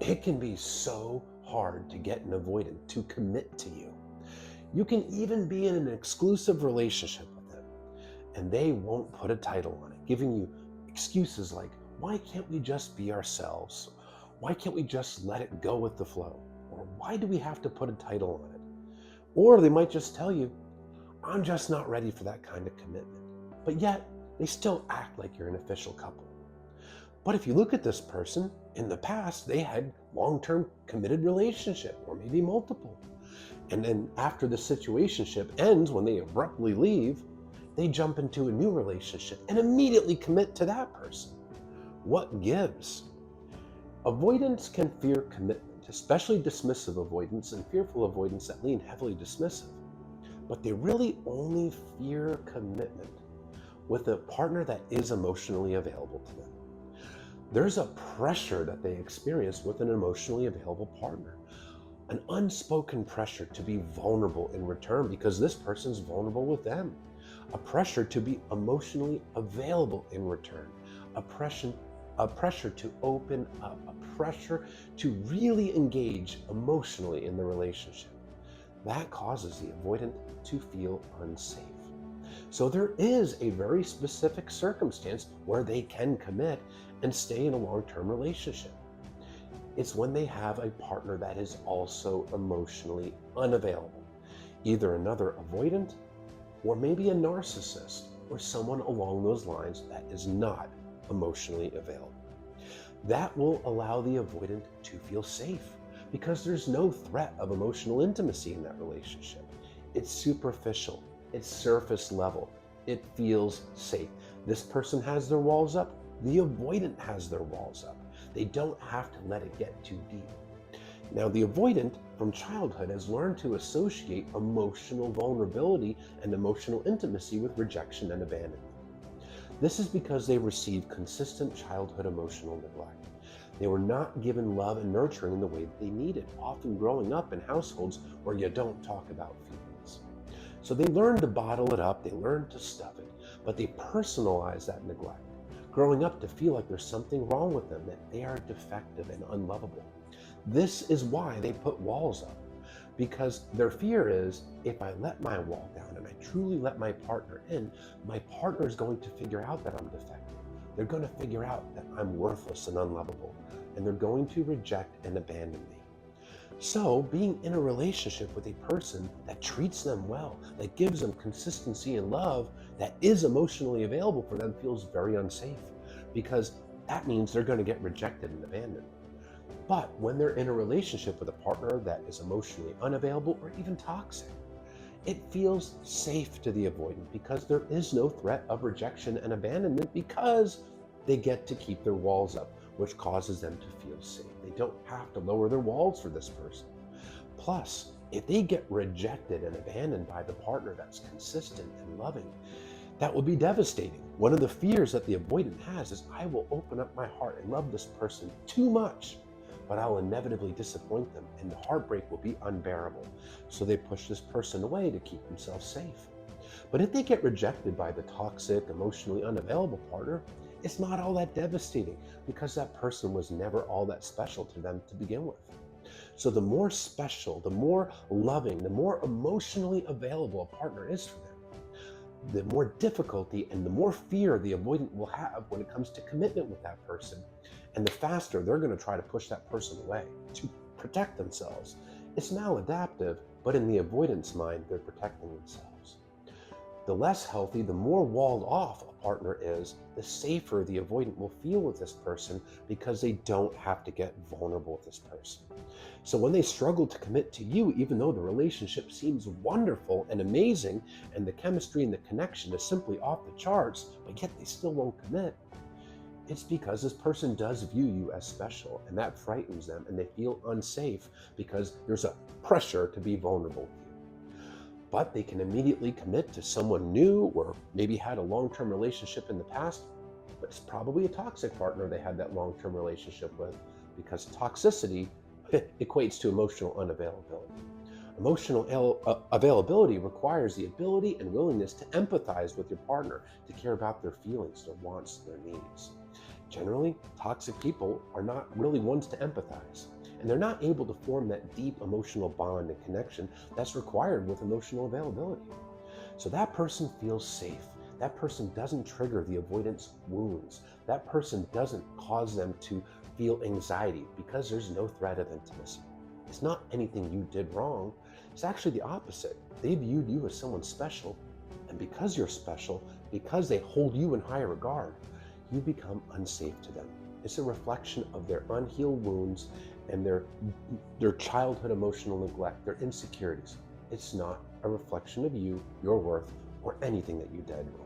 It can be so hard to get an avoidant to commit to you. You can even be in an exclusive relationship with them, and they won't put a title on it, giving you excuses like, why can't we just be ourselves? Why can't we just let it go with the flow? Or why do we have to put a title on it? Or they might just tell you, I'm just not ready for that kind of commitment. But yet, they still act like you're an official couple. But if you look at this person, in the past, they had long-term committed relationship, or maybe multiple. And then after the situationship ends, when they abruptly leave, they jump into a new relationship and immediately commit to that person. What gives? Avoidance can fear commitment, especially dismissive avoidance and fearful avoidance that lean heavily dismissive. But they really only fear commitment with a partner that is emotionally available to them. There's a pressure that they experience with an emotionally available partner, an unspoken pressure to be vulnerable in return because this person's vulnerable with them, a pressure to be emotionally available in return, a pressure, a pressure to open up, a pressure to really engage emotionally in the relationship. That causes the avoidant to feel unsafe. So there is a very specific circumstance where they can commit and stay in a long-term relationship. It's when they have a partner that is also emotionally unavailable, either another avoidant or maybe a narcissist or someone along those lines that is not emotionally available. That will allow the avoidant to feel safe because there's no threat of emotional intimacy in that relationship. It's superficial, it's surface level, it feels safe. This person has their walls up, the avoidant has their walls up. They don't have to let it get too deep. Now, the avoidant from childhood has learned to associate emotional vulnerability and emotional intimacy with rejection and abandonment. This is because they received consistent childhood emotional neglect. They were not given love and nurturing in the way that they needed, often growing up in households where you don't talk about feelings. So they learned to bottle it up, they learned to stuff it, but they personalize that neglect, growing up to feel like there's something wrong with them, that they are defective and unlovable. This is why they put walls up, because their fear is, if I let my wall down and I truly let my partner in, my partner is going to figure out that I'm defective. They're going to figure out that I'm worthless and unlovable, and they're going to reject and abandon me. So, being in a relationship with a person that treats them well, that gives them consistency and love, that is emotionally available for them feels very unsafe, because that means they're going to get rejected and abandoned. But when they're in a relationship with a partner that is emotionally unavailable or even toxic, it feels safe to the avoidant because there is no threat of rejection and abandonment because they get to keep their walls up, which causes them to feel safe. They don't have to lower their walls for this person. Plus, if they get rejected and abandoned by the partner that's consistent and loving, that will be devastating. One of the fears that the avoidant has is, I will open up my heart and love this person too much, but I'll inevitably disappoint them and the heartbreak will be unbearable. So they push this person away to keep themselves safe. But if they get rejected by the toxic, emotionally unavailable partner, it's not all that devastating because that person was never all that special to them to begin with. So the more special, the more loving, the more emotionally available a partner is for them, the more difficulty and the more fear the avoidant will have when it comes to commitment with that person. And the faster they're going to try to push that person away to protect themselves. It's maladaptive, but in the avoidance mind, they're protecting themselves. The less healthy, the more walled off a partner is, the safer the avoidant will feel with this person because they don't have to get vulnerable with this person. So when they struggle to commit to you, even though the relationship seems wonderful and amazing, and the chemistry and the connection is simply off the charts, but yet they still won't commit, it's because this person does view you as special, and that frightens them, and they feel unsafe because there's a pressure to be vulnerable with you. But they can immediately commit to someone new, or maybe had a long-term relationship in the past, but it's probably a toxic partner they had that long-term relationship with, because toxicity equates to emotional unavailability. Emotional availability requires the ability and willingness to empathize with your partner, to care about their feelings, their wants, their needs. Generally, toxic people are not really ones to empathize, and they're not able to form that deep emotional bond and connection that's required with emotional availability. So that person feels safe. That person doesn't trigger the avoidance wounds. That person doesn't cause them to feel anxiety because there's no threat of intimacy. It's not anything you did wrong. It's actually the opposite. They viewed you as someone special. And because you're special, because they hold you in high regard, you become unsafe to them. It's a reflection of their unhealed wounds and their childhood emotional neglect, their insecurities. It's not a reflection of you, your worth, or anything that you did wrong.